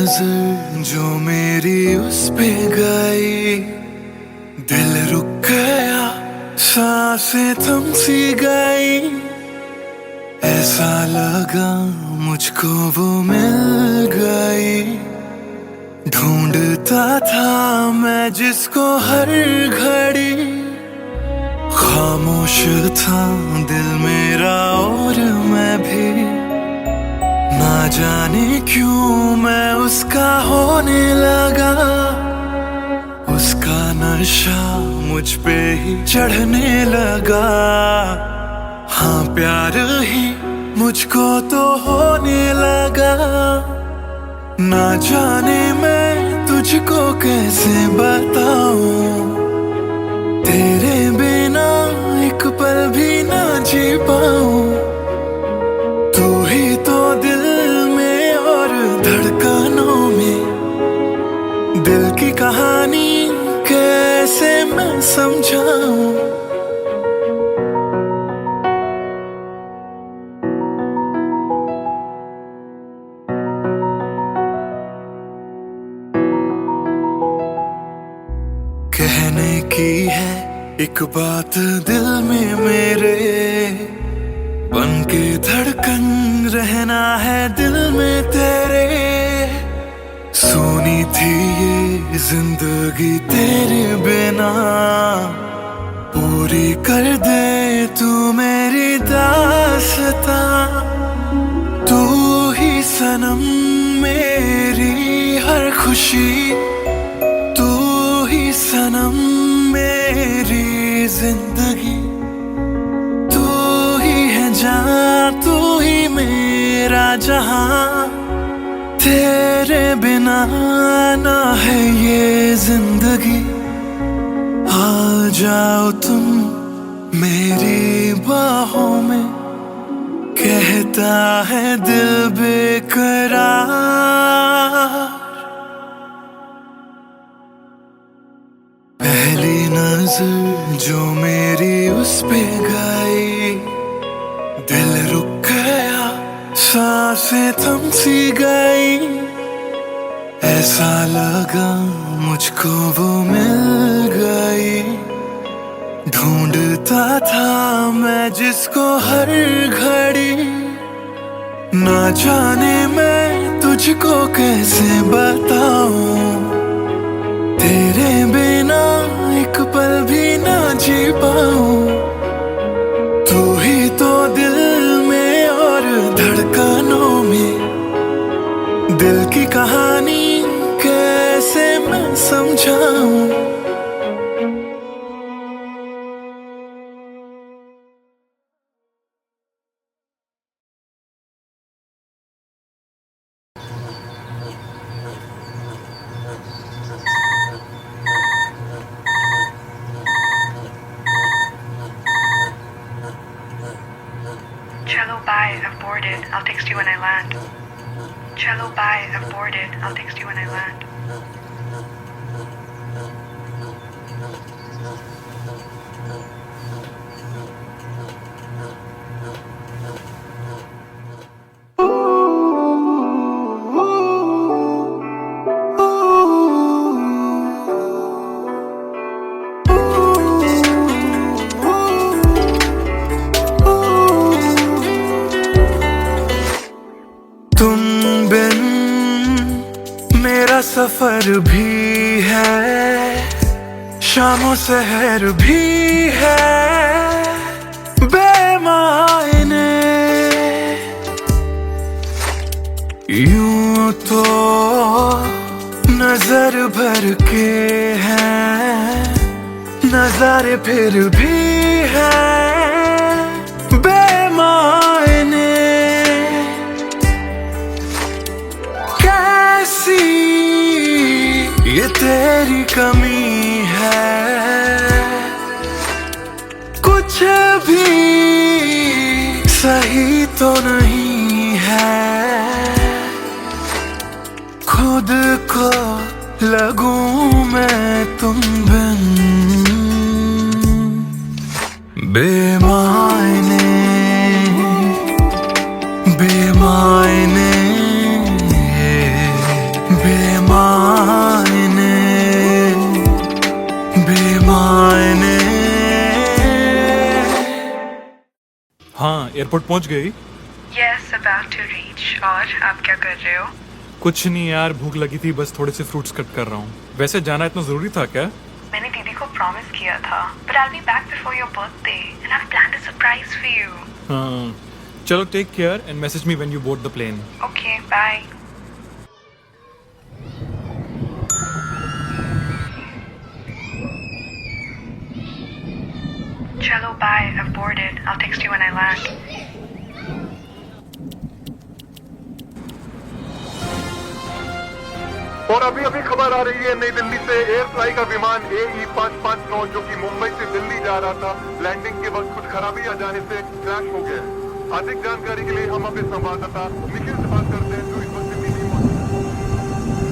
नजर जो मेरी उस पे गई, दिल रुक गया, सांसें थम सी गई। ऐसा लगा मुझको वो मिल गई। ढूंढता था मैं जिसको हर घड़ी, खामोश था दिल मेरा और मैं भी। ना जाने क्यों मैं उसका होने लगा, उसका नशा मुझ पे ही चढ़ने लगा। हाँ प्यार ही मुझको तो होने लगा। ना जाने मैं तुझको कैसे बताऊं, तेरे बिना एक पल भी ना जी पाऊं। तू ही तो दिल में और धड़कनों में, दिल की कहानी कैसे मैं समझाऊं। कहने की है एक बात दिल में मेरे, बन के धड़कन रहना है दिल में तेरे। सुनी थी ये जिंदगी तेरे बिना, पूरी कर दे तू मेरी दास्तां। तू ही सनम मेरी हर खुशी, तू ही सनम मेरी जिंदगी। तू ही है जान, तू ही मेरा जहां। तेरे बिना ना है ये जिंदगी। आ जाओ तुम मेरी बाहों में, कहता है दिल बेकरार। पहली नजर जो मेरी उस पे गई, दिल रुक गया, सांसें थम सी गई। ऐसा लगा मुझको वो मिल गई। ढूंढता था मैं जिसको हर घड़ी, ना जाने मैं तुझको कैसे बताऊं। तेरे बिना एक पल भी ना जी पाऊं। तू ही तो दिल में और धड़कनों में, दिल की कहानी कैसे मैं समझाऊं। Cello bye, I've boarded. I'll text you when I land. Cello bye, I've boarded. I'll text you when I land. तुम बिन मेरा सफर भी है, शामों सहर भी है बेमायने। यूं तो नजर भर के हैं, नजारे फिर भी हैं बेमायने। कैसी ये तेरी कमी है, कुछ भी सही तो नहीं है। खुद को लगूं मैं तुम बिन बेमायने, बेमायने एयरपोर्ट पहुंच गई? Yes, about to reach. और आप क्या कर रहे हो? कुछ नहीं यार, भूख लगी थी, बस थोड़े से फ्रूट्स कट कर रहा हूँ। वैसे जाना इतना जरूरी था क्या? मैंने दीदी को प्रॉमिस किया था, but I'll be back before your birthday and I've planned a surprise for you. हाँ, चलो take care and message me when you board the plane. Okay, bye. Chalo, bye. I've boarded. I'll text you when I land. और अभी अभी खबर आ रही है नई दिल्ली से एयर फ्लाई का विमान AE 559 जो कि मुंबई से दिल्ली जा रहा था, लैंडिंग के वक्त कुछ खराबी आ जाने से क्रैश हो गया। अधिक जानकारी के लिए हम अपने संवाददाता निखिल से बात करते हैं जो इस वक्त दिल्ली में मौजूद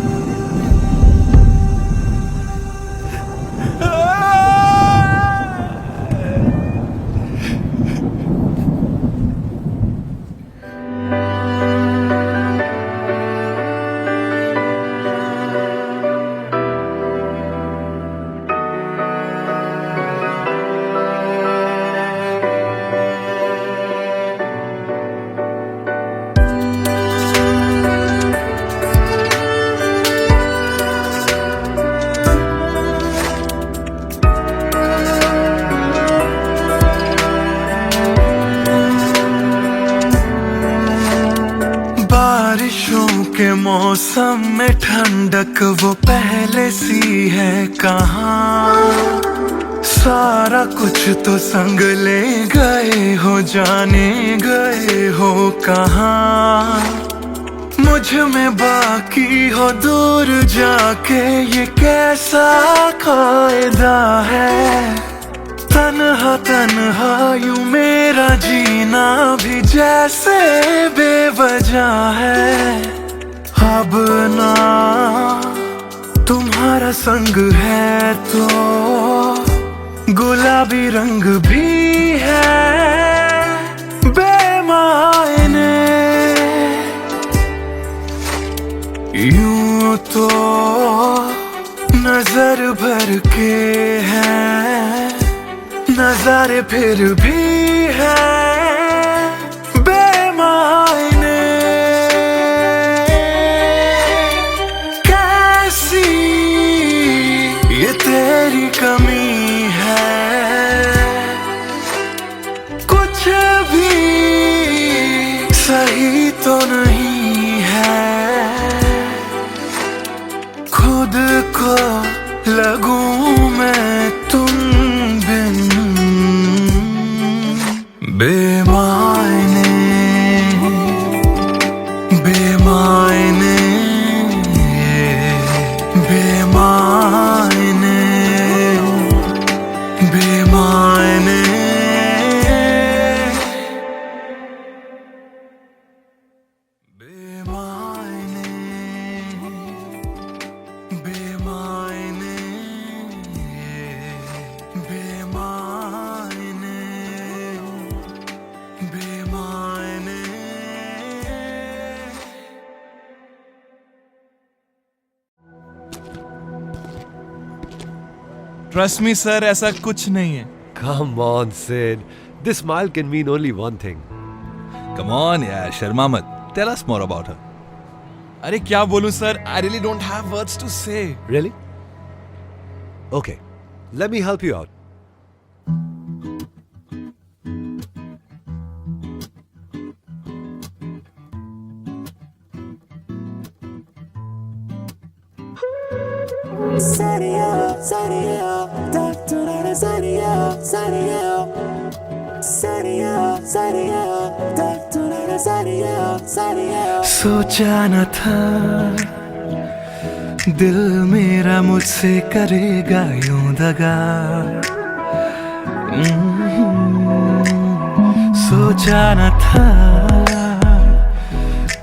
बारिशों के मौसम में ठंडक वो पहले सी है कहाँ। सारा कुछ तो संग ले गए हो, जाने गए हो कहाँ। मुझ में बाकी हो दूर जाके, ये कैसा कायदा है। तन्हा तन्हा यूं मेरा जीना भी जैसे बेवजह है। अब ना तुम्हारा संग है तो गुलाबी रंग भी है बेमायने। यूं तो नजर भर के है, नजारे फिर भी है बेमायने। कैसी ये तेरी कमी है, कुछ भी सही तो नहीं है। खुद को लगूं मैं तुम बिन बेमायने बेमायने बेमायने बेमायने बेमायने बेमायने बेमायने बेमायने। ट्रस्ट मी सर, ऐसा कुछ नहीं है। Come on, Sid. This smile can mean only one thing. Come on, yeah, Sharma मत. Tell us more about her. अरे क्या बोलूं sir, I really don't have words to say. Really? Okay, let me help you out. सोचा न था दिल मेरा मुझसे करेगा यूं दगा। सोचा न था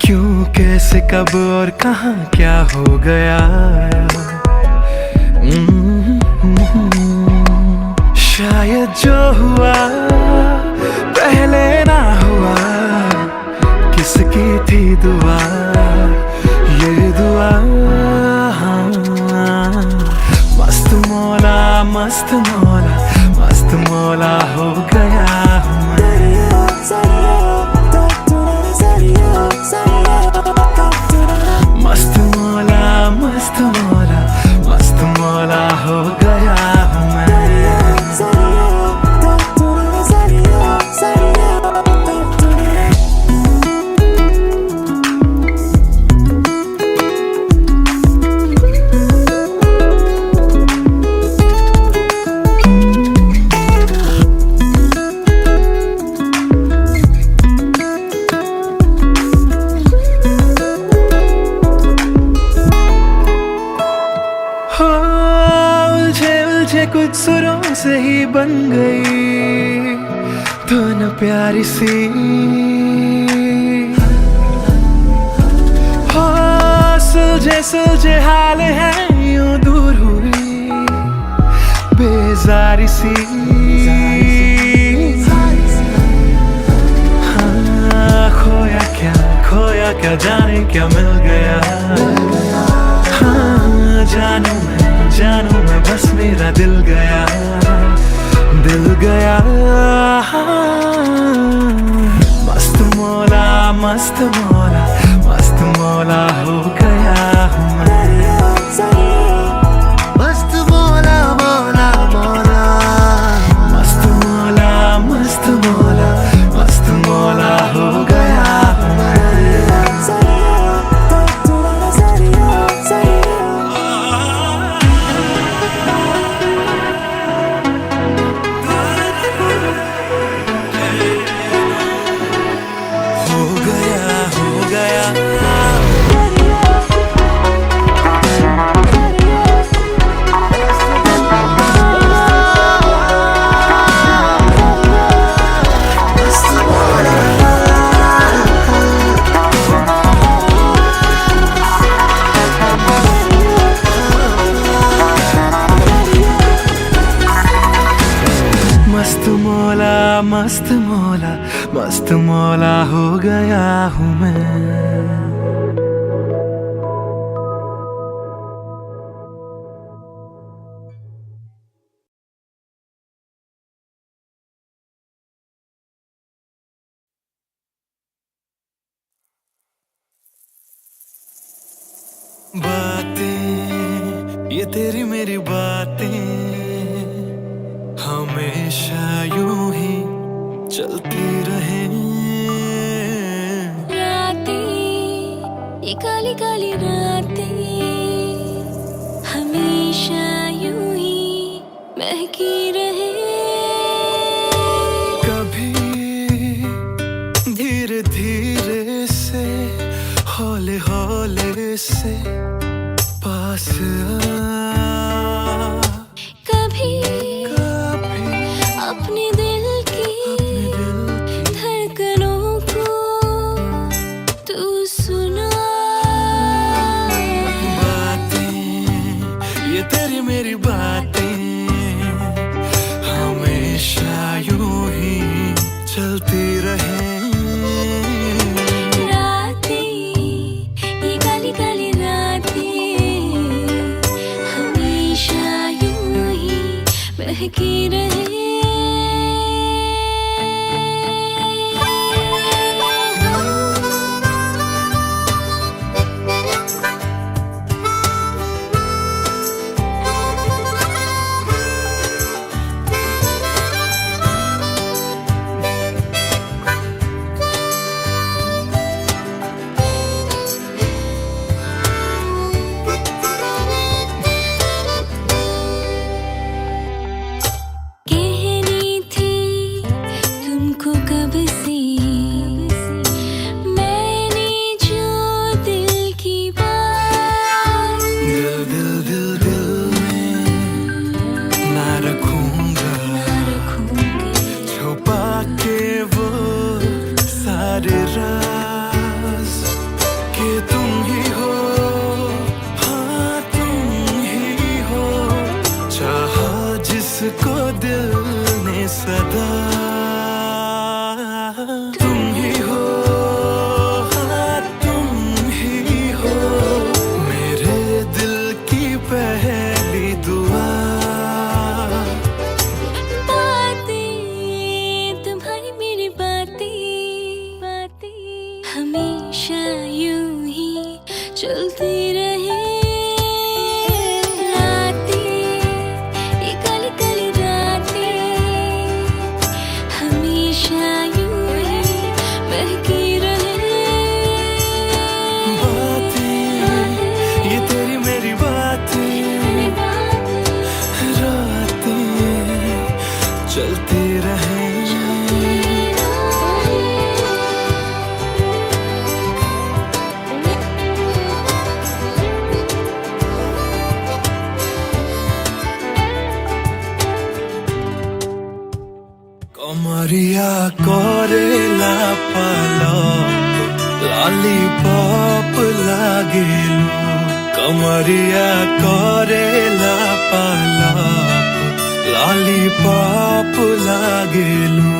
क्यों, कैसे, कब और कहाँ क्या हो गया। शायद जो हुआ पहले ना हुआ, किसकी थी दुआ ये दुआ। मस्त मौला मस्त मौला मस्त मौला हो गया हूँ मैं। से ही बन गई तो न प्यारी सी हो। सुलझे हाल है यूं दूर हुई बेजारी सी। हाँ, खोया क्या जाने क्या मिल गया। हाँ, जानू मैं बस मेरा दिल गया। हाँ, मस्त मौला हो गया हूँ मैं। मस्त मौला हो गया हूँ मैं। हो गया मस्त मौला हो गया हूँ मैं। बातें ये तेरी मेरी बातें हमेशा यूं ही चलती रहे। रातें ये काली काली रातें हमेशा यूं ही महकी रहे। कभी धीरे धीरे से हौले हौले से पास आ। कभी अपने दिल की धड़कनों को तू सुना। बातें ये तेरी मेरी बातें हमेशा यूं ही चलती रहे। महकी रहे। जिसको दिल ने सदा तुम ही हो। हाँ, तुम ही हो मेरे दिल की पहली दुआ। बातें तुम्हारी मेरी बातें हमेशा यूं ही चलती रहे। चलती रहे। लॉलीपॉप लागेलू कमरिया करेला पालाप लॉलीपॉप लागेलू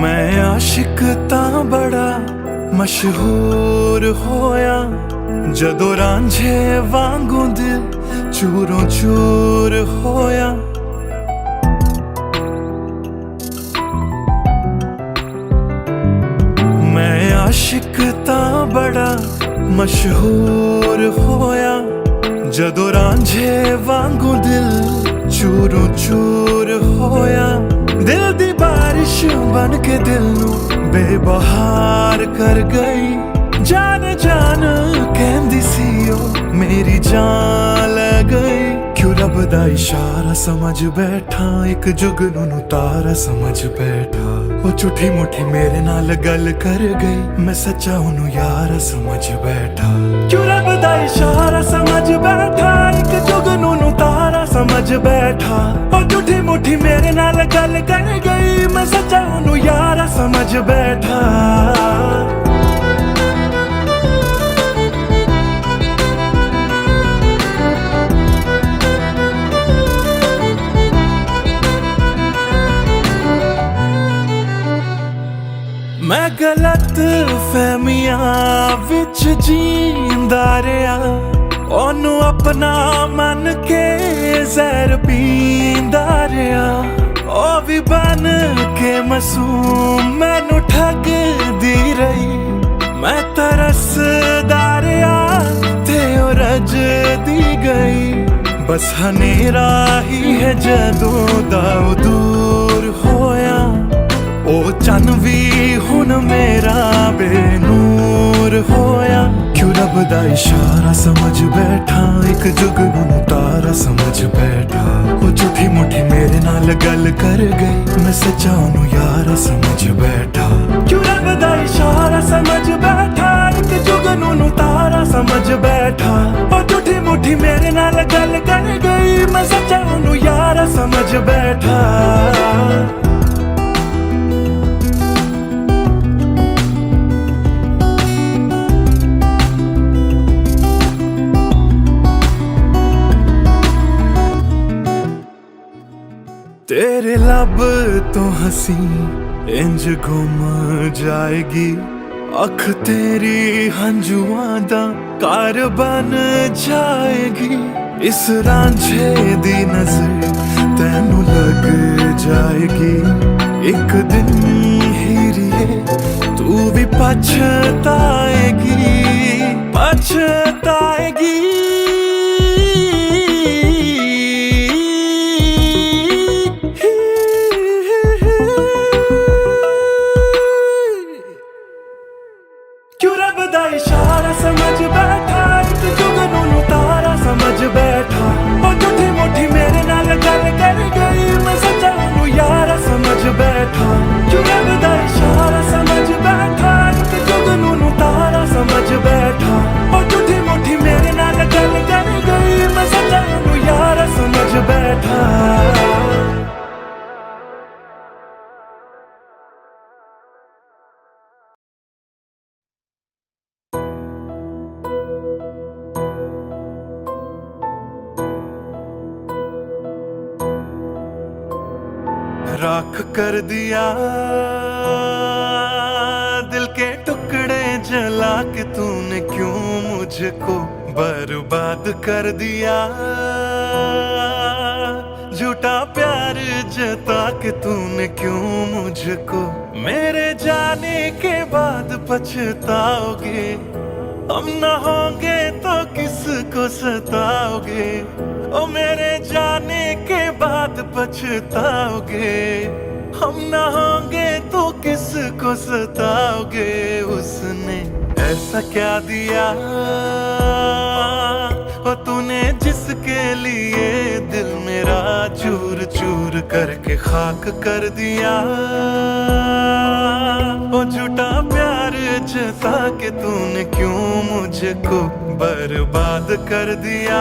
मैं आशिक तां बड़ा मशहूर होया जदों रांझे वांगू दिल चूरों चूर होया मैं आशिक तां बड़ा मशहूर होया जदों रांझे वांगू दिल चूरों चूर होया दिल दी बारिश बन के दिल नू बेबहार कर गई जान जान कहंदी सी ओ मेरी जान ले गई क्यों रब दा इशारा समझ बैठा एक जुगनू तारा समझ बैठा वो झूठी मुठी मेरे नाल गल कर गई मैं सच्चा ओनू यार समझ बैठा क्यों रब दा इशारा समझ बैठा एक जुगनू तारा समझ बैठा वो झूठी मुठी मेरे नाल गल कर गई मैं सच्चा ओनू यार समझ बैठा मैं गलत फहमियां विच जींदा रहा ओनू अपना मन के जहर पींदा रहा ओ भी बन के मासूम मैनू ठगदी रही मैं तरसदा रहा ते ओ रजदी गई बस हनेरा ही है जदों दा दूर होया ओ चन भी हुन मेरा बेनूर होया क्यों रब दा इशारा समझ बैठा एक जुगनू तारा समझ बैठा वो झूठी मुठी मेरे नाल गल कर गई मैं सच्चा ओनू यार समझ बैठा क्यों रब दा इशारा समझ बैठा एक जुगनू तारा समझ बैठा वो झूठी मुठी मेरे नाल गल कर गई मैं सच्चा ओनू यार समझ बैठा तेरे लब तो हंसी इंज गुम जाएगी अख तेरी हंजुआं दा कार बन जाएगी इस रांझे दी नजर तैनू लग जाएगी एक दिन हीरिए तू भी पछताएगी पछताएगी इशारा समझ बैठा एक जुगनू तारा समझ बैठा वो झूठी मुठी मेरे नाल गल कर गई मैं सच्चा ओनू यार समझ बैठा क्यों रब दा इशारा समझ बैठा एक जुगनू तारा समझ बैठा वो झूठी मुठी मेरे नाल गल कर गई मैं सच्चा ओनू यार समझ बैठा राख कर दिया दिल के टुकड़े जला के तूने क्यों मुझको बर्बाद कर दिया झूठा प्यार जता के तूने क्यों मुझको मेरे जाने के बाद पछताओगे हम न होंगे तो किसको सताओगे ओ मेरे जाने के बाद पछताओगे हम न होंगे तो किसको सताओगे उसने ऐसा क्या दिया ओ तूने जिसके लिए दिल मेरा चूर चूर करके खाक कर दिया। ओ झूठा प्यार जता के तूने क्यों मुझको बर्बाद कर दिया।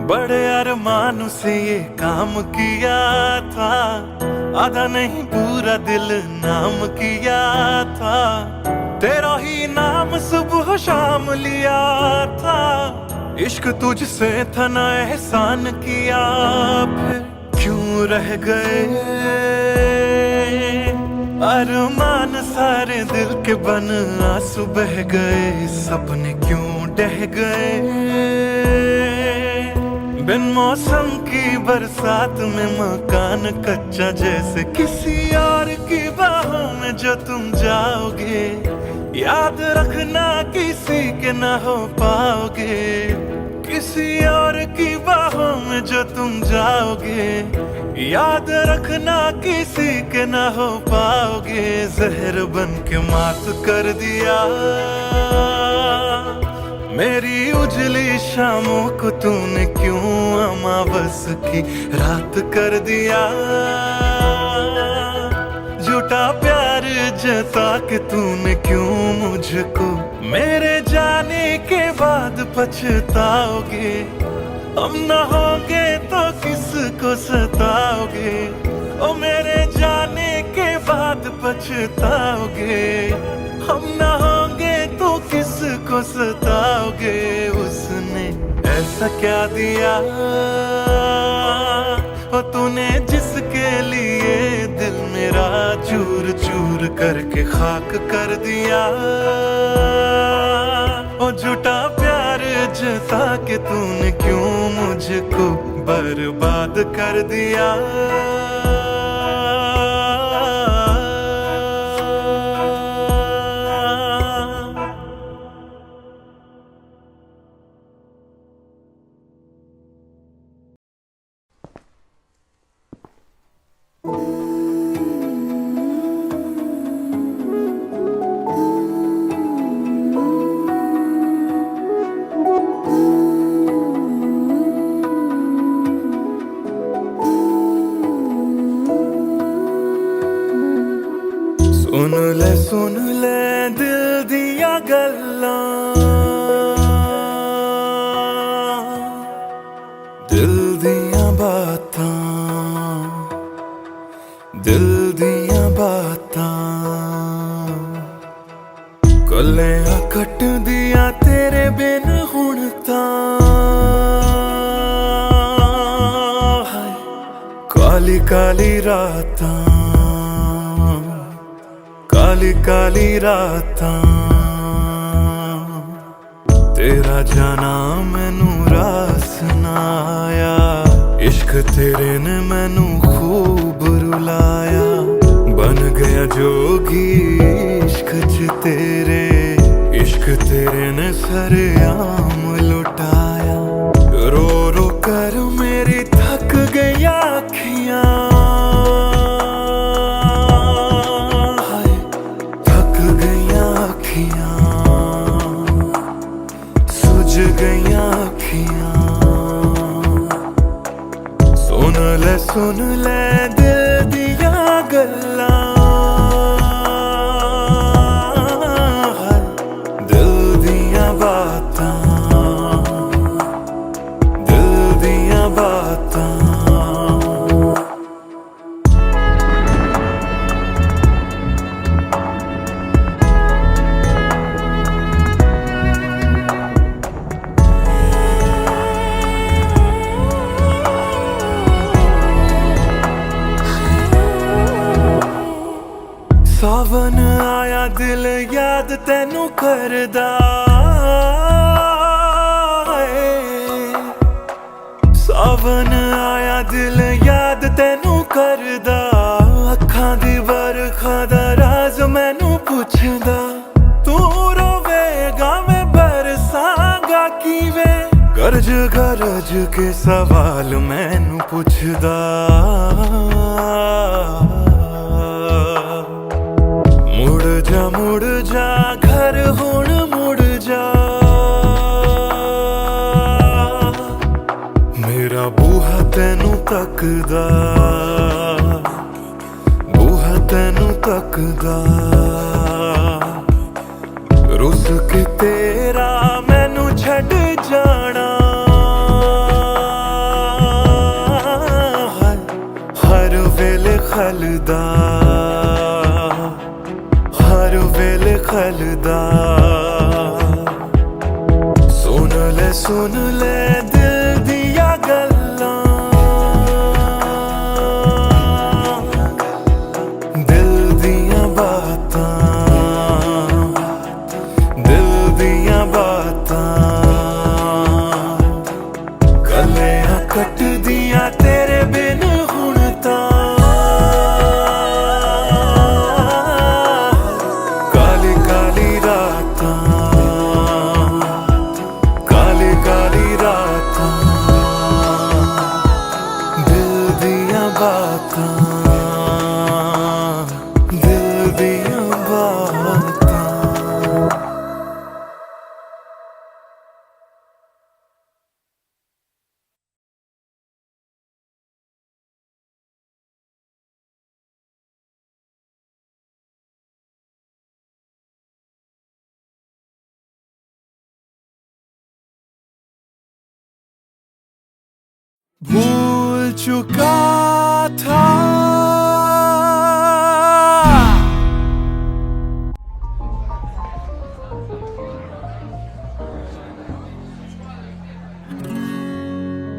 बड़े अरमान से ये काम किया था, आधा नहीं पूरा दिल नाम किया था। तेरा ही नाम सुबह शाम लिया था, इश्क तुझसे था ना एहसान किया। फिर क्यों रह गए अरमान सारे दिल के बन, आंसू बह गए सपने क्यों ढह गए। बिन मौसम की बरसात में मकान कच्चा, जैसे किसी और की बाहों में जो तुम जाओगे। याद रखना किसी के ना हो पाओगे, किसी और की बाहों में जो तुम जाओगे। याद रखना किसी के ना हो पाओगे। जहर बन के मात कर दिया मेरी उजली शामों को तूने क्यों अमावस की रात कर दिया। झूठा प्यार जता के तूने क्यों मुझको मेरे जाने के बाद पछताओगे। हम न होंगे तो किसको सताओगे, ओ मेरे जाने के बाद पछताओगे। हम न होंगे तो किसको सताओगे। उसने ऐसा क्या दिया ओ तूने जिसके लिए दिल मेरा चूर चूर करके खाक कर दिया। ओ झूठा प्यार जता के तूने क्यों मुझको बर्बाद कर दिया। सुन ले दिल दिया गल्लां, दिल दिया बातां, दिल दिया बातां। कलियां कट दिया तेरे बिन हुण तां। काली काली रातां, काली काली रातां। तेरा जाना मैनू रास ना आया, इश्क तेरे ने मैनू खूब रुलाया। बन गया जोगी इश्क च तेरे, इश्क तेरे ने सरेआम लुटाया। रो रो कर मेरी थक गई अखियां, सुझ गईयां अखियां। सुन ले दिल दिया गल्लां, दिल दिया बातां, दिल दिया बातां। सावन आया दिल याद तैनू करदा है। सावन आया दिल याद तेनू करदा अखां दी बरखा दा राज मैनू पुछदा तू रोवेगा मैं बरसांगा किवें गरज गरज के सवाल मैनू पुछदा मुड़ जा घर हुण मुड़ जा मेरा बूहा तेनू तकदा बूहा तेनू तकदा रुस के तेरा मैनू छड़ जाना हर वेले खलदा हर वेले खलदा सुन ले दिल दिया गल्लां दिल दियां बातां दिल दियां बातां गलियां कट दियां तेरे बिन हुण तां काली काली रातां काली रातां दिल दियां बातां दिल दियां बातां भूल चुका था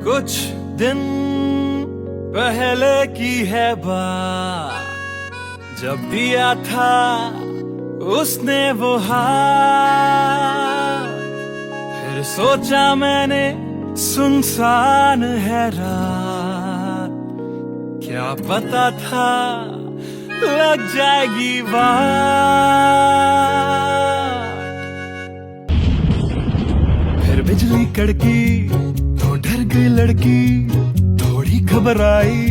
कुछ दिन पहले की है बात जब दिया था उसने वो हाथ फिर सोचा मैंने सुनसान है रात क्या पता था लग जाएगी बात फिर बिजली कड़की तो डर गई लड़की थोड़ी घबराई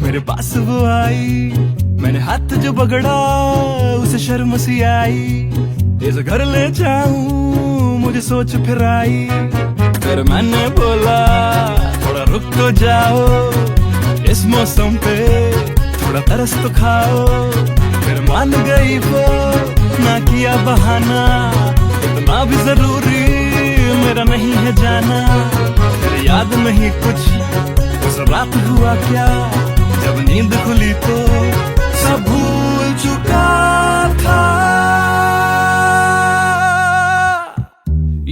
मेरे पास वो आई मैंने हाथ जो पकड़ा उसे शर्म सी आई इस घर ले जाऊं मुझे सोच फिर आई फिर मैंने बोला थोड़ा रुक तो जाओ इस मौसम पे थोड़ा तरस तो खाओ फिर मान गई वो ना किया बहाना इतना भी जरूरी मेरा नहीं है जाना फिर याद नहीं कुछ उस रात हुआ क्या जब नींद खुली तो सब भूल चुका था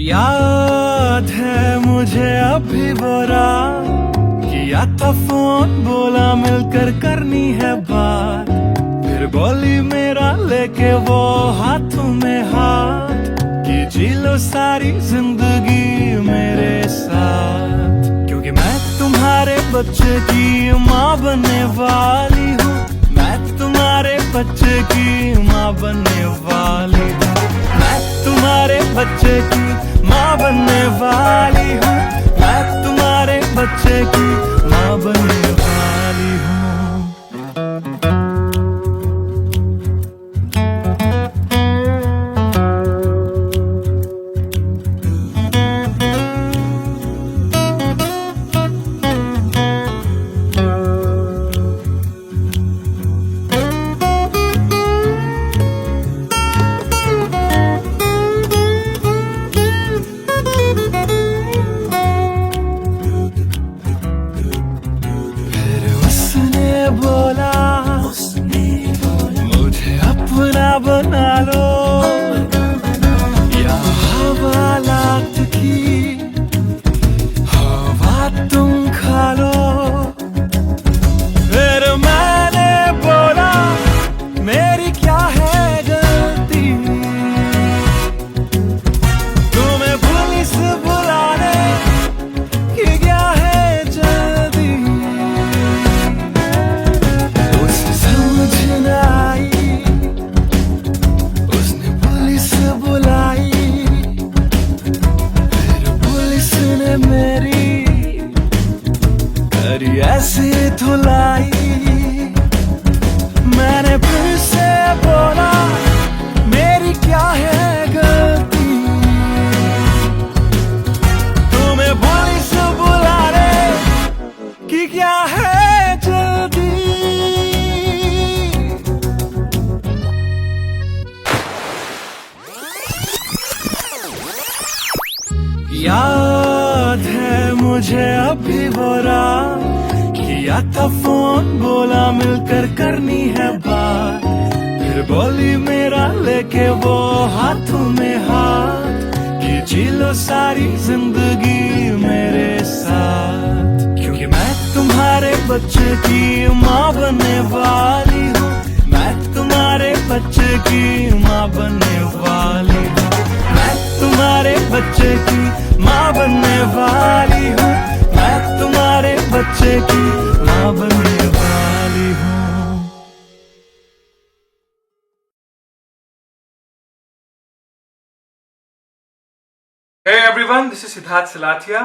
याद है मुझे अभी बुरा किया था फोन बोला मिलकर करनी है बात फिर बोली मेरा लेके वो हाथों में हाथ कि जी लो सारी जिंदगी मेरे साथ क्योंकि मैं तुम्हारे बच्चे की माँ बनने वाली हूँ मैं तुम्हारे बच्चे की माँ बनने वाली हूँ मैं तुम्हारे बच्चे की माँ बनने वाली हूँ मैं तुम्हारे बच्चे की माँ बनने वाली हूँ मेरी ऐसी धुलाई। मैंने फिर से बोला मेरी क्या है गलती, तुम्हें भोली से बुला रे कि क्या है जल्दी। याद है मुझे अभी वो रात, किया था फोन बोला मिलकर करनी है बात, फिर बोली मेरा लेके वो हाथों में हाथ कि जी लो सारी जिंदगी मेरे साथ। क्योंकि मैं तुम्हारे बच्चे की माँ बनने वाली हूँ, मैं तुम्हारे बच्चे की माँ बनने वाली हूँ, मैं तुम्हारे बच्चे की माँ बनने वाली हूँ, मैं तुम्हारे बच्चे की माँ बनने वाली हूँ। Hey everyone, this is Siddharth Silathia.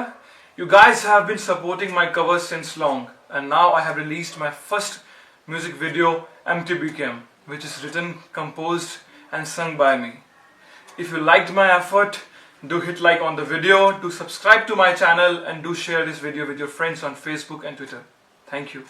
You guys have been supporting my covers since long, and now I have released my first music video, MTBKM, which is written, composed and sung by me. If you liked my effort, do hit like on the video, do subscribe to my channel, and do share this video with your friends on Facebook and Twitter. Thank you.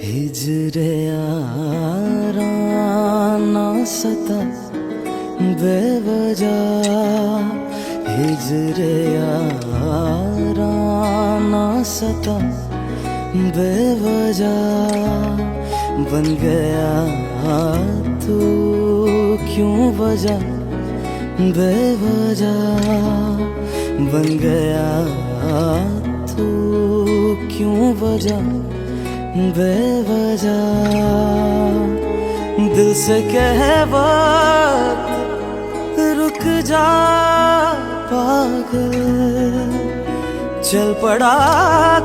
हिजरे यारा ना सता बेवजह, हिजरे यारा ना सता बेवजह, बन गया तू क्यों वजह, बेवजह बन गया तू क्यों वजह, बेवजह दिल से कह वक्त रुक जा पागल, चल पड़ा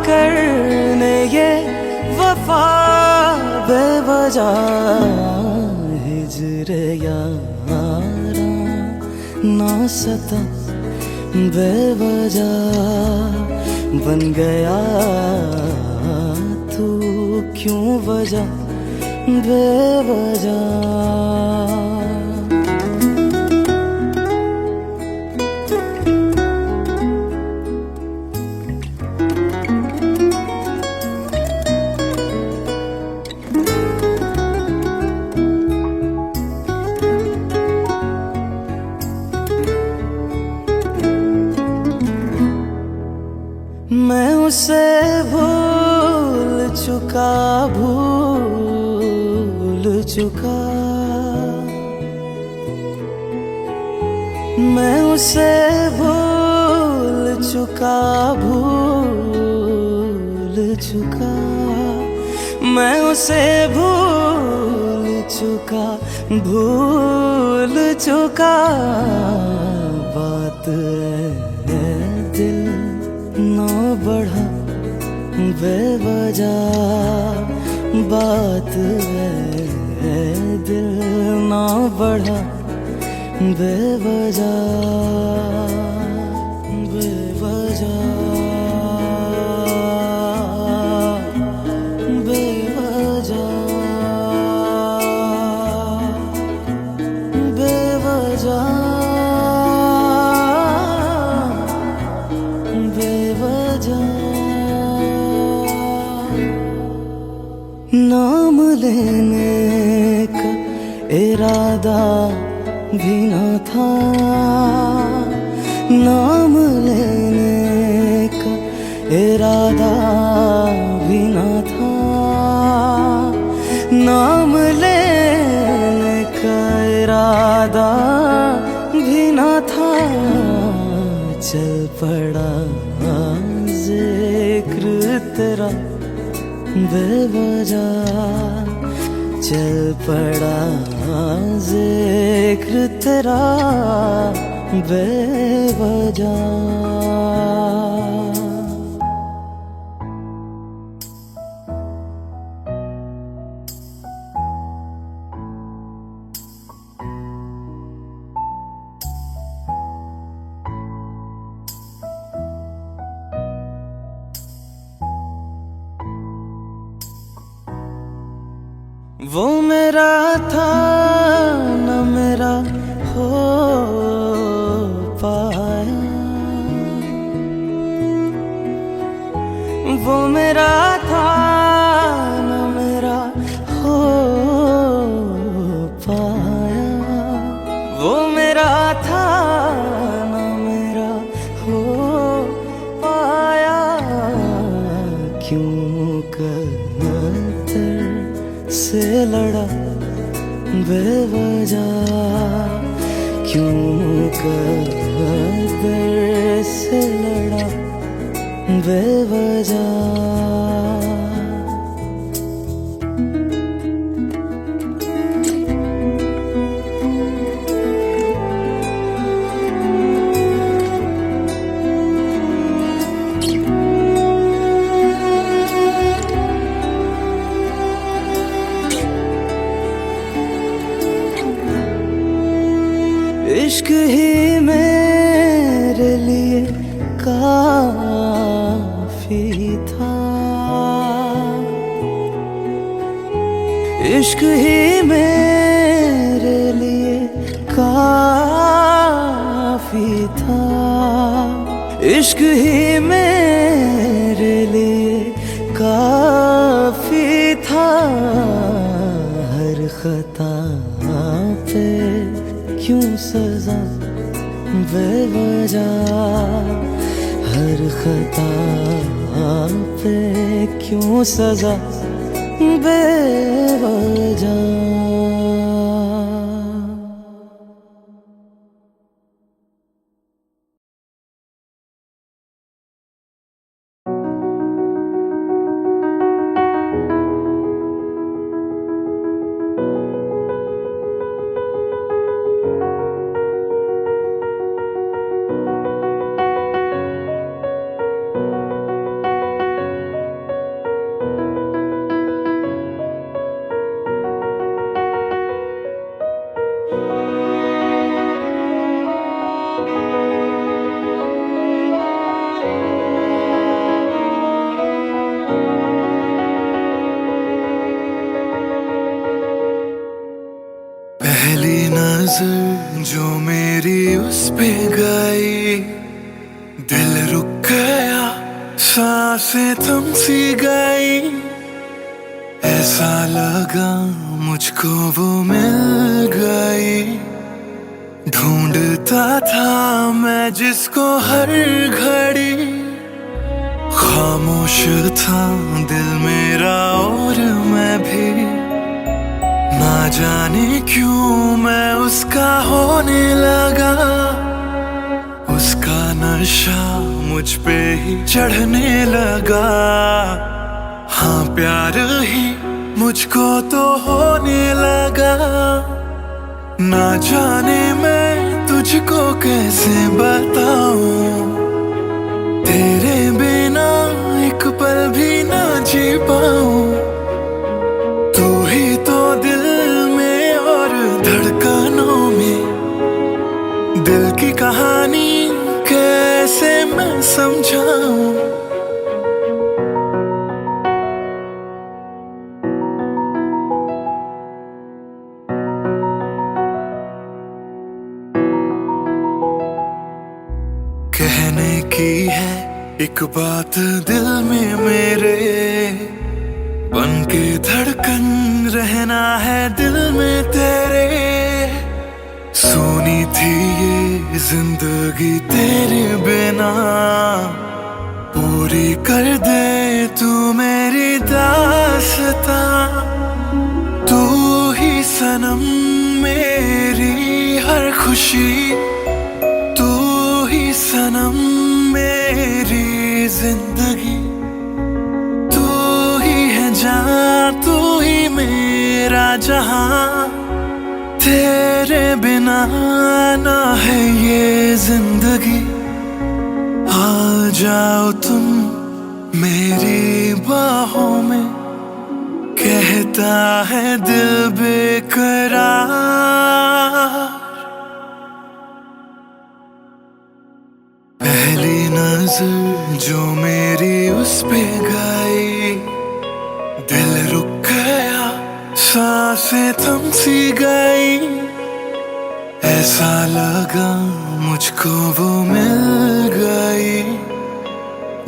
करने ये वफा बेवजह, हिजरे यारा ना सता बेवजह, बन गया तू क्यों वजह, बेवजह। मैं उसे भूल चुका, भूल चुका, मैं उसे भूल चुका, भूल चुका, मैं उसे भूल चुका, भूल चुका, बात है दिल ना बढ़ा बेवजह, बात है दिल ना बढ़ा बेवजह, बेवजह, बेवजह, बेवजह, बेवजह। नाम लेने का इरादा भी न था, नाम लेने का इरादा भी न था, नाम लेने का इरादा भी न था, चल पड़ा जिक्र तेरा बेवजह, चल पड़ा जिक्र तेरा बेवजह। वो मेरा था न मेरा हो पाया, वो मेरा था न मेरा हो पाया, वो मेरा था न मेरा हो पाया। क्यों कदर से लड़ा बेवजह, क्यों कदर से लड़ा बेवजह। इश्क ही मेरे लिए काफी था, इश्क ही मेरे लिए काफी था, इश्क ही मेरे लिए काफी था। हर खता पे क्यों सजा बेवजह, हर खता पे क्यों सजा बेवजह। पहली नजर जो मेरी उस पे गई, दिल रुक गया, सांसें थम सी गई। ऐसा लगा मुझको वो मिल गई, ढूंढता था मैं जिसको हर घड़ी। खामोश था दिल मेरा और मैं भी, ना जाने क्यों मैं उसका होने लगा। उसका नशा मुझ पे ही चढ़ने लगा, हाँ प्यार ही मुझको तो होने लगा। ना जाने मैं तुझको कैसे बताऊं, तेरे बिना एक पल भी ना जी पाऊं। तू ही तो दिल में और धड़कनों में, दिल की कहानी कैसे मैं समझाऊं। कहने की है एक बात दिल में मेरे, बन के धड़कन रहना है दिल में तेरे। सुनी थी ये जिंदगी तेरे बिना, पूरी कर दे तू मेरी दास्तां। तू ही सनम मेरी हर खुशी, तू ही सनम मेरी जिंदगी। तू ही है जान, तू ही मेरा जहां, तेरे तेरे बिना ना है ये जिंदगी, आ जाओ तुम मेरी बाहों में, कहता है दिल बेकरार। पहली नजर जो मेरी उस पे गई, दिल रुक गया, सांसें थम सी गई। ऐसा लगा मुझको वो मिल गई,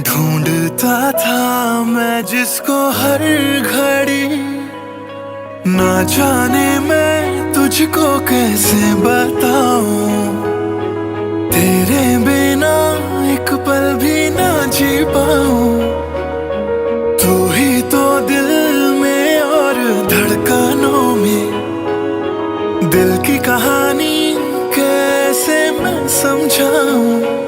ढूंढता था मैं जिसको हर घड़ी। ना जाने मैं तुझको कैसे बताऊं, तेरे बिना एक पल भी ना जी पाऊं। तू ही तो दिल में और धड़कनों में, दिल की कहानी कैसे मैं समझाऊं।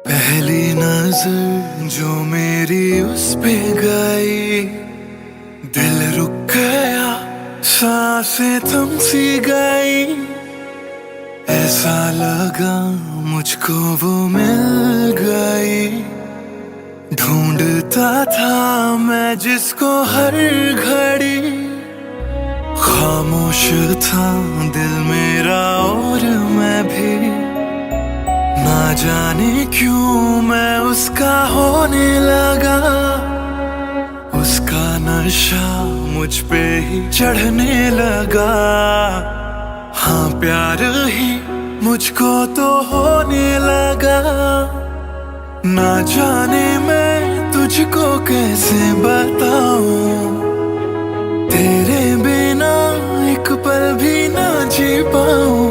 पहली नजर जो मेरी उस पे गई, दिल रुक गया, सांसें थम सी गई। ऐसा लगा मुझको वो मिल गई, ढूंढता था मैं जिसको हर घड़ी। खामोश था दिल मेरा और मैं भी, ना जाने क्यों मैं उसका होने लगा। उसका नशा मुझ पे ही चढ़ने लगा, हाँ प्यार ही मुझको तो होने लगा। ना जाने मैं तुझको कैसे बताऊं, तेरे बिना एक पल भी ना जी पाऊं।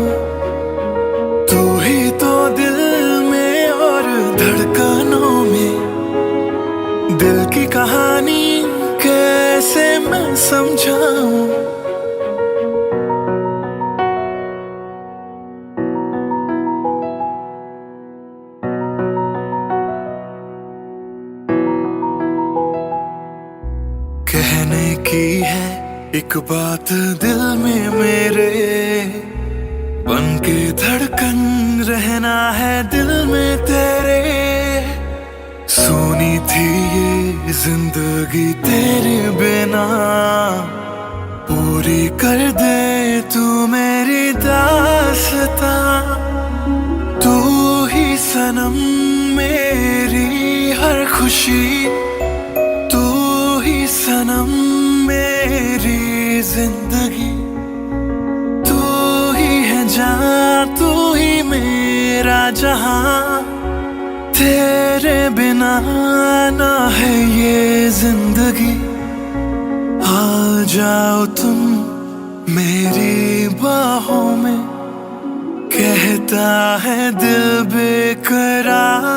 तू ही तो दिल में और धड़कनों में, दिल की कहानी कैसे मैं समझाऊं। कहने की है एक बात दिल में मेरे, बन के धड़कन रहना है दिल में तेरे। सोनी थी ये जिंदगी तेरे बिना, पूरी कर दे तू मेरी दास्तां। तू ही सनम मेरी हर खुशी, तू ही सनम मेरी जिंदगी। तू ही है जहां, तू ही मेरा जहां, तेरे बिना ना है ये जिंदगी। आ जाओ तुम मेरी बाहों में, कहता है दिल बेकरार।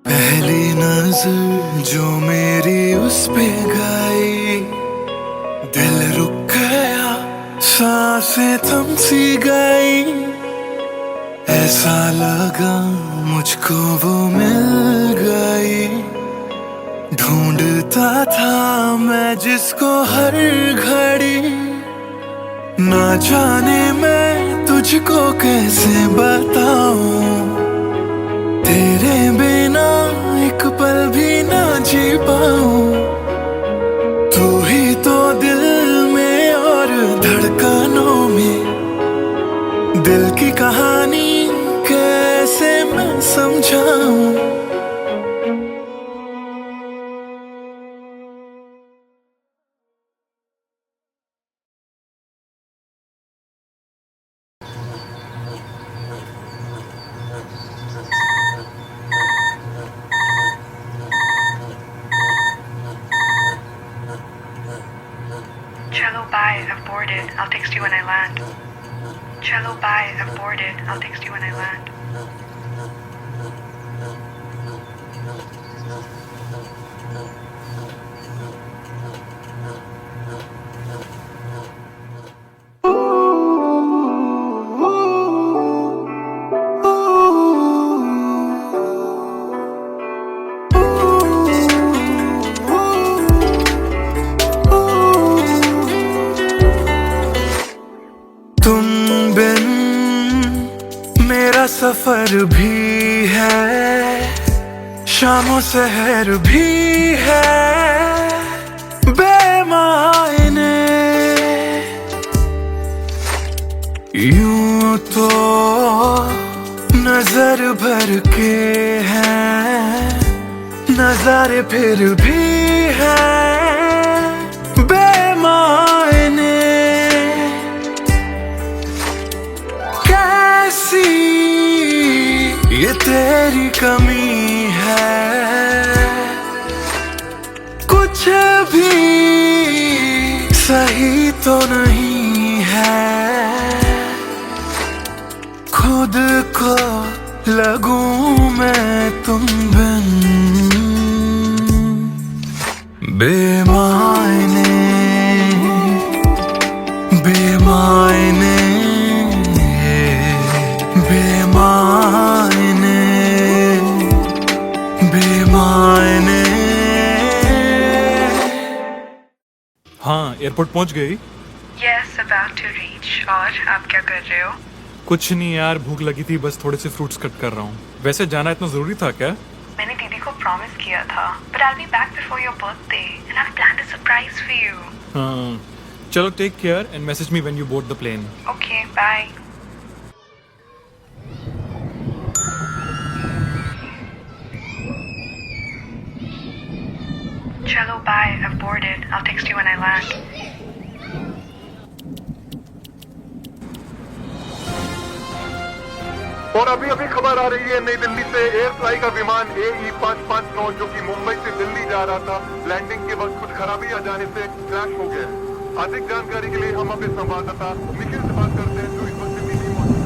पहली नजर जो मेरी उस पे गई, दिल रुक गया, सांसें थम सी गई। ऐसा लगा मुझको वो मिल गई, ढूंढता था मैं जिसको हर घड़ी। ना जाने मैं तुझको कैसे बताऊं, तेरे बिना एक पल भी ना जी पाऊं। तू ही तो दिल में और धड़कनों में, दिल की कहानी कैसे मैं समझाऊं। Cello by, I've boarded. I'll text you when I land. Chalo, bye. I've boarded. I'll text you when I land. तुम बिन मेरा सफर भी है, शामों शहर भी है बेमायने। यूं तो नजर भर के हैं नजारे, फिर भी है बेमायने। कैसी ये तेरी कमी है, कुछ भी सही तो नहीं है। खुद को लगूं मैं तुम बिन बेमायने बेमायने बेमायने बेमायने। हाँ, एयरपोर्ट पहुंच गई। Yes, about to reach. और आप क्या कर रहे हो? कुछ नहीं यार, भूख लगी थी, बस थोड़े से फ्रूट्स कट कर रहा हूँ। वैसे जाना इतना जरूरी था क्या? मैंने दीदी को प्रॉमिस किया था, but I'll be back before your birthday, and I've planned a surprise for you. हाँ, चलो take care and message me when you board the plane. Okay, bye. Chalo, bye. I've boarded. I'll text you when I land. और अभी अभी खबर आ रही है नई दिल्ली से, एयर फ्लाई का विमान AE 559 जो कि मुंबई से दिल्ली जा रहा था, लैंडिंग के वक्त कुछ खराबी आ जाने से क्रैश हो गया। अधिक जानकारी के लिए हम अपने संवाददाता निखिल से बात करते हैं जो इस वक्त दिल्ली में मौजूद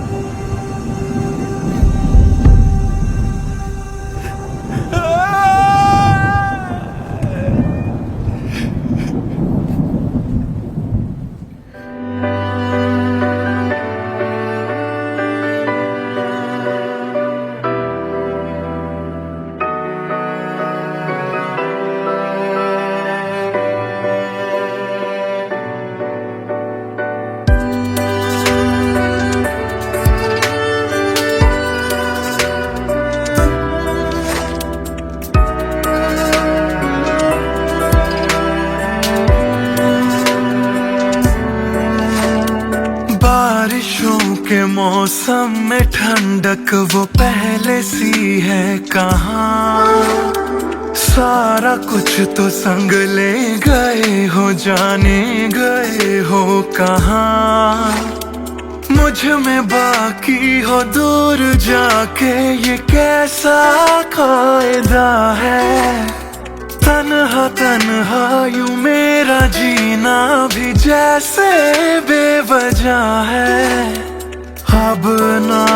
के मौसम में ठंडक वो पहले सी है कहाँ। सारा कुछ तो संग ले गए हो, जाने गए हो कहाँ। मुझ में बाकी हो दूर जाके, ये कैसा कायदा है। तन्हा तन्हा यूं मेरा जीना भी जैसे बेवजह है। अब ना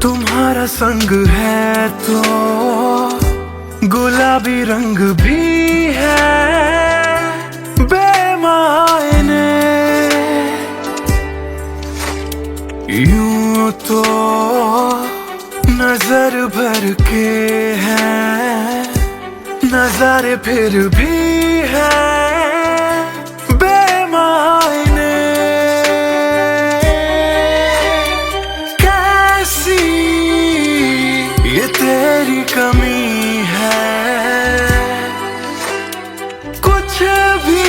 तुम्हारा संग है तो गुलाबी रंग भी है बेमायने। यूं तो नजर भर के हैं नजारे, फिर भी है बेमायने। कैसी ये तेरी कमी है, कुछ भी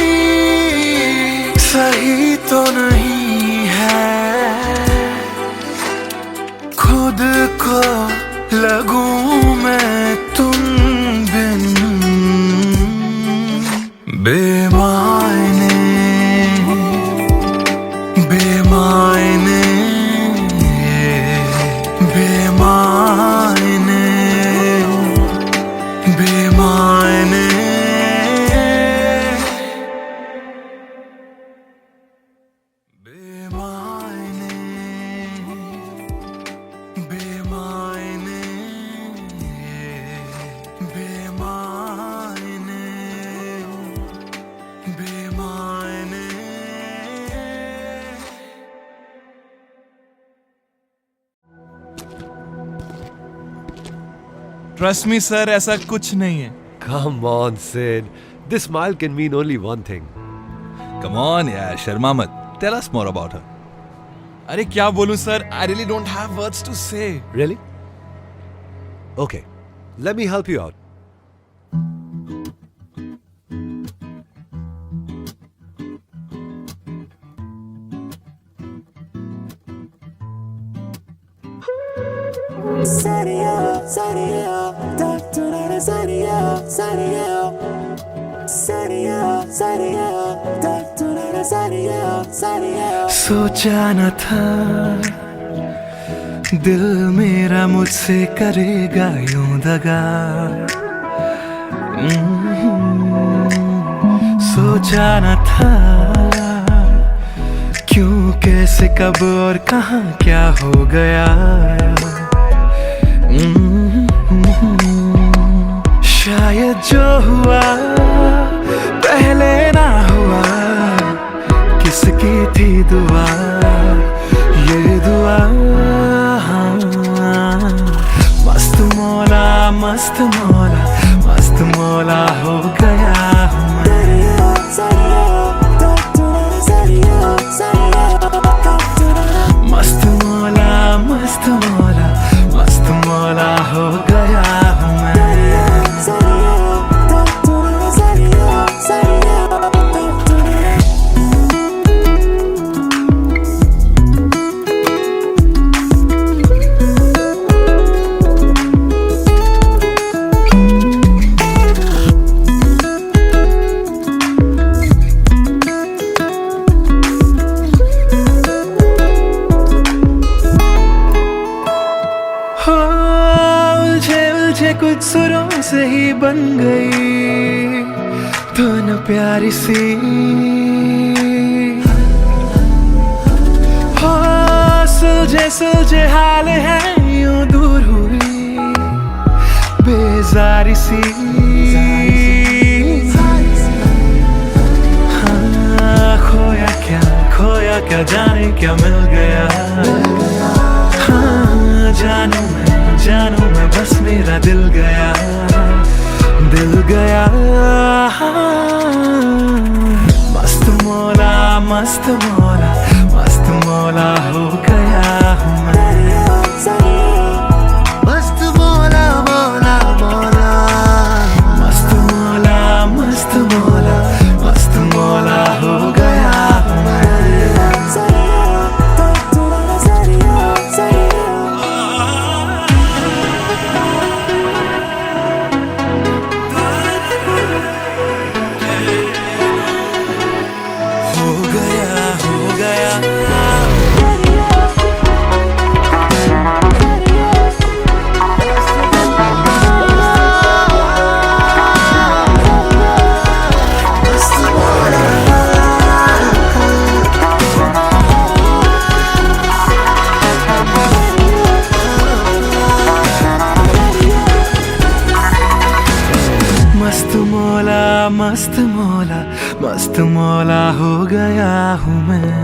सही तो नहीं है। खुद को लगूं मैं तुम बिन बेमायने बेमायने बेमायने बेमायने। बेमायने। ट्रस्ट मी सर, ऐसा कुछ नहीं है। Come on, Sid. This smile can mean only one thing. Come on, yeah, Sharma मत. Tell us more about her. अरे क्या बोलूं sir, I really don't have words to say. Really? Okay, let me help you out. सोचा न था दिल मेरा मुझसे करेगा यूं दगा। सोचा न था क्यों, कैसे, कब और कहां क्या हो गया। शायद जो हुआ पहले ना हुआ, किसकी थी दुआ, ये दुआ। मस्त मौला, मस्त मौला, मस्त मौला हो गया हूँ मैं। मस्त मौला, मस्त मौला, मस्त मौला हो गया हूँ मैं। कुछ सुरों से ही बन गई धुन प्यारी सी, हो सुलझे सुलझे हाल है यूं दूर हुई बेजारी सी। हाँ, खोया क्या जाने क्या मिल गया। हाँ, जानू मैं बस मेरा दिल गया। मस्त मौला, मस्त मौला, मस्त मौला हो गया हूँ मैं। मस्त मौला, मौला मौला, मस्त मौला, मस्त मौला, मस्त मौला हो गया हूँ मैं। मस्त मौला, मस्त मौला, मस्त मौला हो गया हूँ मैं।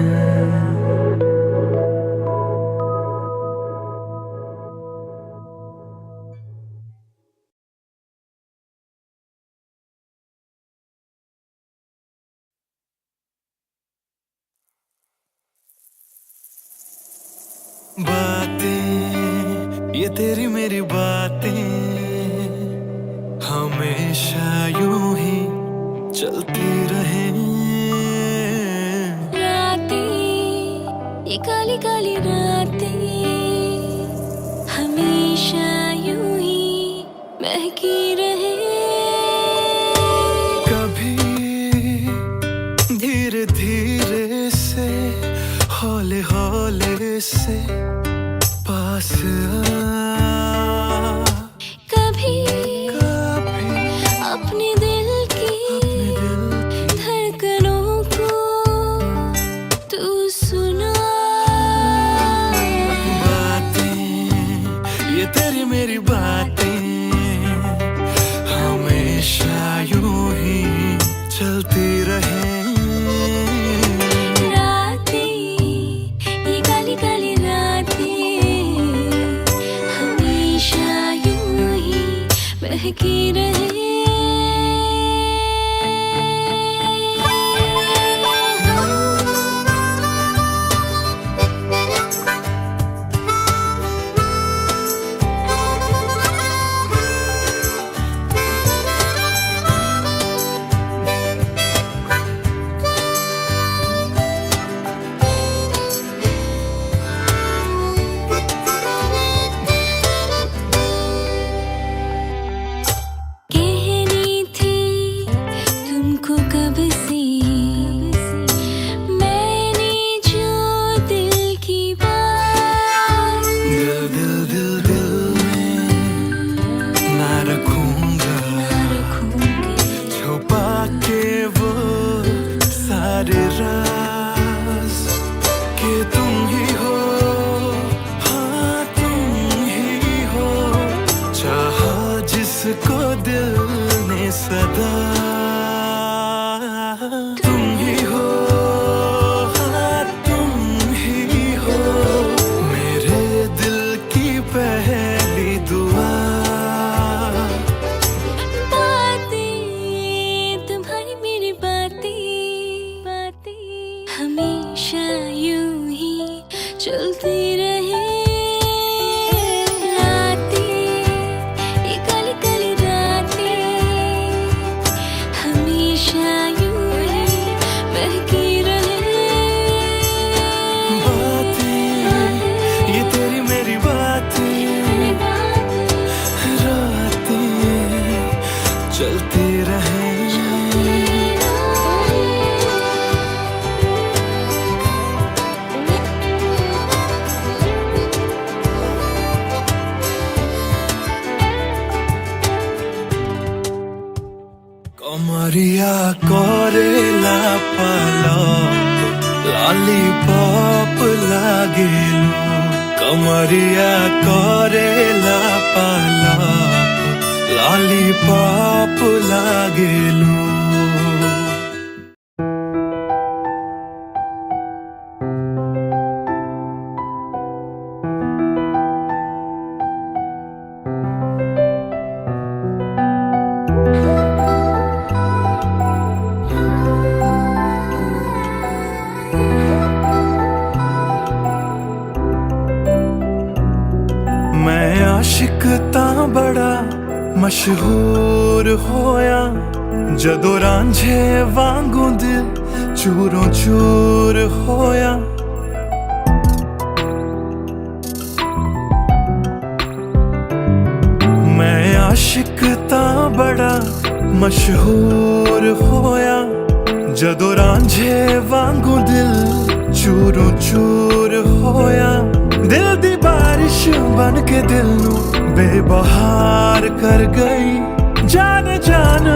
बातें ये तेरी मेरी बातें हमेशा यूं ही चलती रहे। रातें ये काली काली रातें हमेशा यूं ही महकी रहे। कभी धीरे धीरे से हौले हौले से पास आ। कभी अपने दिल की धड़कनों को तू सुना। बातें ये तेरी मेरी बातें हमेशा यूं ही चलती रहे। महकी रहे को दिल ने सदा तुम ही हो, हाँ तुम ही हो मेरे दिल की पहली दुआ। बातें तुम्हारी मेरी बातें हमेशा यूं ही चलती रहे। चलती रहे कमरिया कोरेला पाला लॉलीपॉप लागेलू कमरिया कोरेला पाला लॉलीपॉप लागेलू। मैं आशिक तां बड़ा मशहूर होया जदों रांझे वांगू दिल चूरों चूर होया। मैं आशिक तां बड़ा मशहूर होया जदों रांझे वांगू दिल चूरों चूर होया। दिल दी बारिश बन के दिल नू बेबहार कर गई जान जान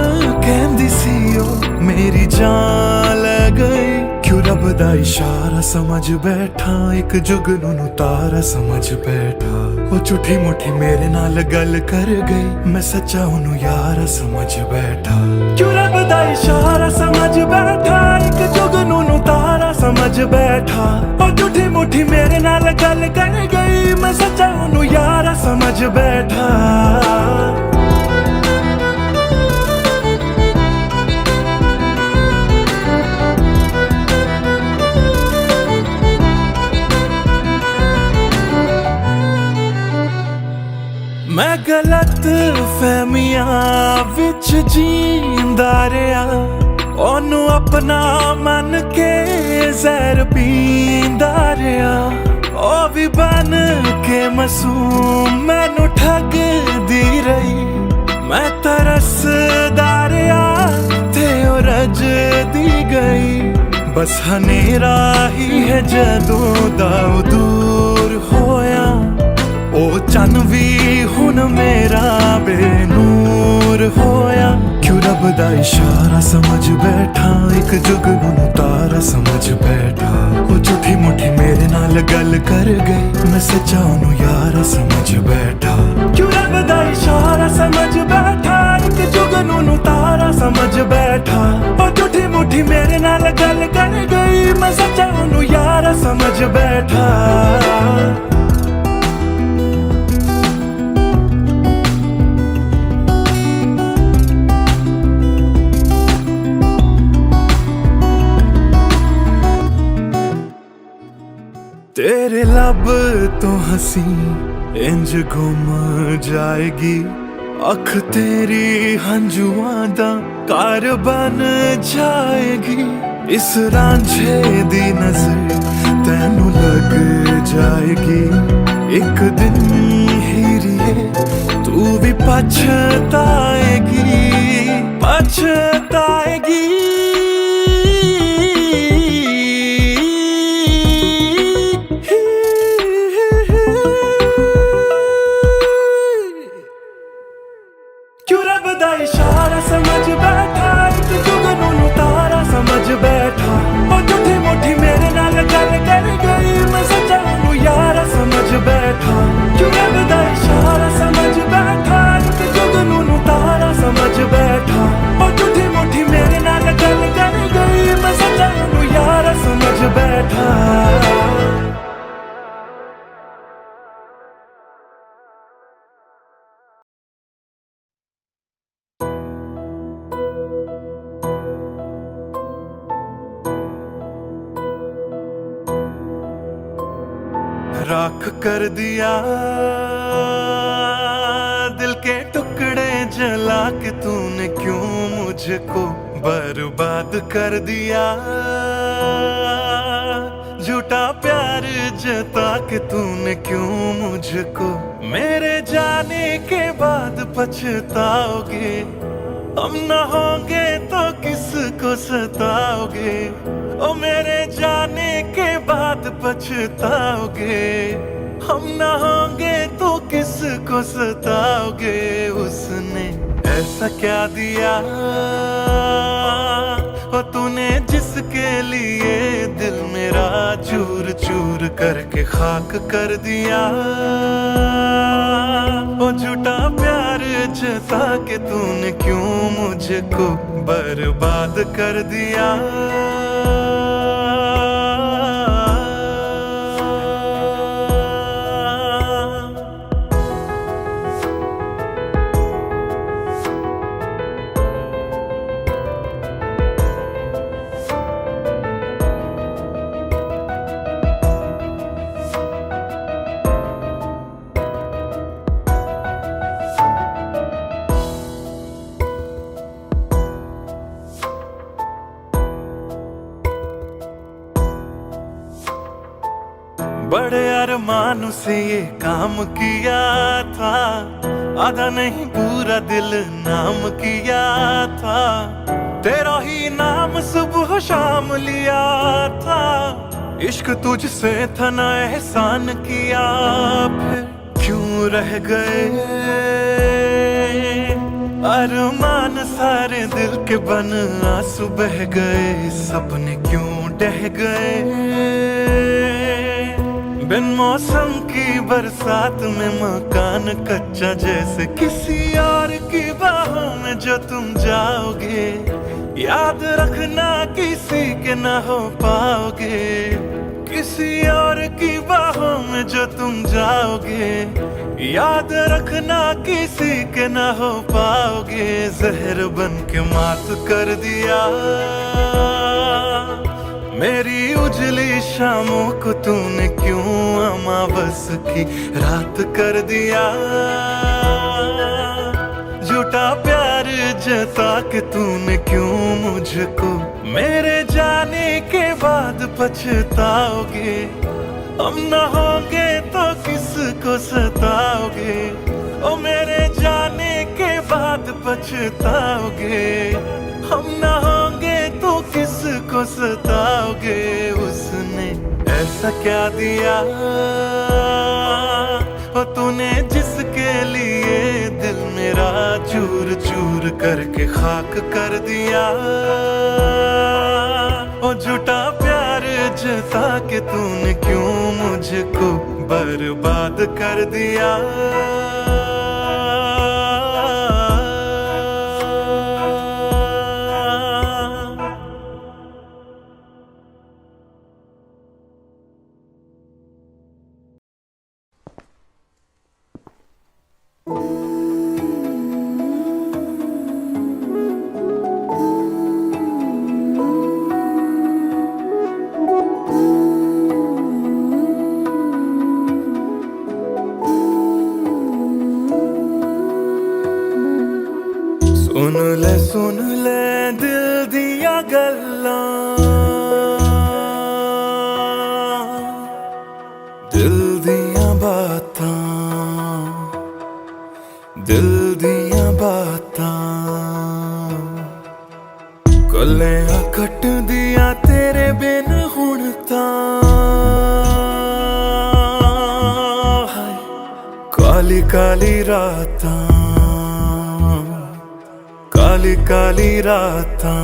कहंदी सी ओ मेरी जान ले गई। क्यों रब दा इशारा समझ बैठा एक जुगनू नू तारा समझ बैठा ओ झूठी मुठी मेरे नाल गल कर गई मैं सच्चा ओनू यारा समझ बैठा। क्यों रब दा इशारा समझ बैठा एक जुगनू नू तारा समझ बैठा ओ झूठी मुठी मेरे नाल गल कर गई मैं सच्चा ओनू यारा समझ बैठा। मैं गलत फहमियां विच जींदा रहा ओनू अपना मन के जहर पींदा रहा ओ भी बन के मासूम मैनू ठगदी रही। मैं तरसदा रहा ते ओ रजदी गई बस हनेरा ही है जदों दा दूर होया। ओ चन भी हुन मेरा बेनूर होया। क्यों रब दा इशारा समझ बैठा एक जुगनू नू तारा समझ बैठा ओ झूठी मुठी मेरे नाल गल कर गई मैं सच्चा ओनू यारा समझ बैठा। क्यों रब दा इशारा समझ बैठा एक जुगनू नू तारा समझ बैठा ओ झूठी मुठी मेरे नाल गल कर गई मैं सच्चा ओनू यारा समझ बैठा। लब तो हंसी इंज गुम जाएगी, अख तेरी हंजुआं दा कार बन जाएगी। इस रांझे दी नजर तैनू लग जाएगी, एक दिन हीरिए तू भी पछताएगी, पछताएगी। क्यों रब दा इशारा समझ बैठा, एक जुगनू तारा समझ बैठा। ओ झूठी मुठी मेरे नाल गल कर गई, मैं सच्चा नू यारा समझ बैठा। क्यों रब दा इशारा समझ बैठा, एक जुगनू तारा समझ बैठा। ओ झूठी मुठी मेरे नाल गल कर गई, मैं सच्चा नू यारा समझ बैठा। राख कर दिया दिल के टुकड़े जला के तूने, क्यों मुझको बर्बाद कर दिया। झूठा प्यार जता के तूने, क्यों मुझको मेरे जाने के बाद पछताओगे। हम न होंगे तो किसको सताओगे, ओ मेरे जाने के बाद पछताओगे। हम न होंगे तो किसको सताओगे। उसने ऐसा क्या दिया ओ तूने, जिसके लिए दिल मेरा चूर चूर करके खाक कर दिया। ओ झूठा प्यार जता के तूने, क्यों मुझको बर्बाद कर दिया। बड़े अरमान से ये काम किया था, आधा नहीं पूरा दिल नाम किया था। तेरा ही नाम सुबह शाम लिया था, इश्क तुझसे था ना एहसान किया। फिर क्यों रह गए अरमान सारे दिल के बन, आंसू बह गए सपने क्यों ढह गए। बिन मौसम की बरसात में मकान कच्चा, जैसे किसी और की बाहों में जो तुम जाओगे। याद रखना किसी के ना हो पाओगे, किसी और की बाहों में जो तुम जाओगे। याद रखना किसी के ना हो पाओगे। जहर बन के मात कर दिया मेरी उजली शामों को तूने, क्यों अमावस की रात कर दिया। झूठा प्यार जता के तूने, क्यों मुझको मेरे जाने के बाद पछताओगे। हम न होंगे तो किसको सताओगे, ओ मेरे जाने के बाद पछताओगे। हम न होंगे तो किसको सताओगे। उसने ऐसा क्या दिया ओ तूने, जिसके लिए दिल मेरा चूर चूर करके खाक कर दिया। ओ झूठा प्यार जता के तूने, क्यों मुझको बर्बाद कर दिया। दिल दियां बातां कलियां कट दियां तेरे बिन हुण तां हाय काली काली रातां काली काली रातां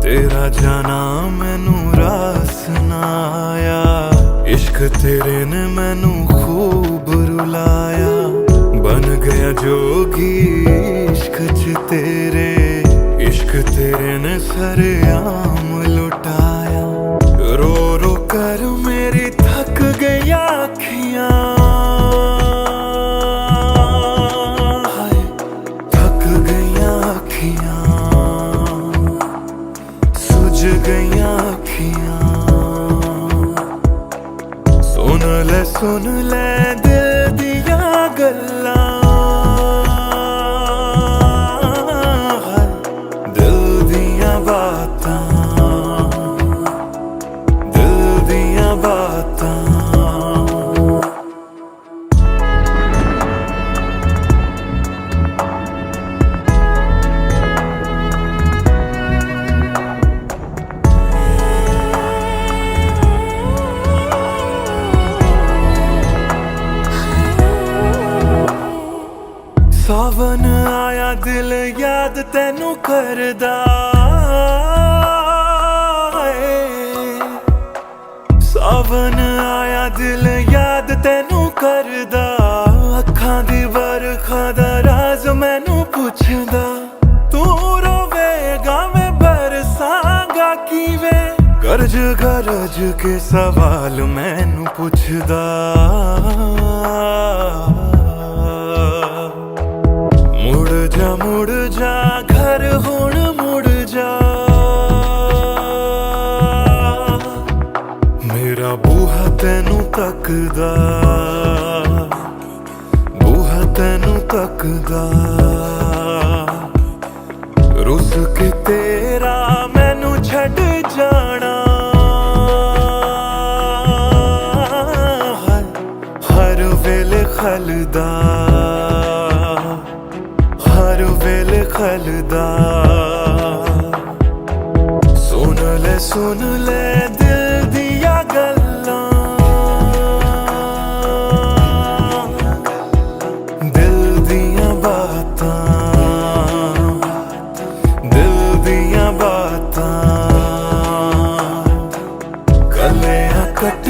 तेरा जाना मैनू रास ना आया इश्क तेरे ने मैनू खूब रुलाया बन गया जोगी इश्क च तेरे इश्क तेरे ने सरेआम लुटाया रो रो कर मेरी थक गई आँखियाँ हाय थक गई आँखियाँ सुझ गई आँखियाँ सुन ले दिल दिया गल्लां दिल दिया बातां दिल दिया बातां सावन आया दिल याद तैनू करदा सावन आया दिल याद तैनू करदा अखां दी बरखा दा राज मैनू पुछदा तू रोवेगा मैं बरसांगा किवें गरज गरज के सवाल मैनू पुछदा मुड़ जा घर हुण मुड़ जा मेरा बूहा तैनू तकदा बूहा तैनू तकदा रुस के तेरा मैनू छड़ जाना हर वेले खलदा हर वेले खलदा सुन ले दिल दिया गल्लां दिल दियां बातां दिल दियां बातां कलियां कट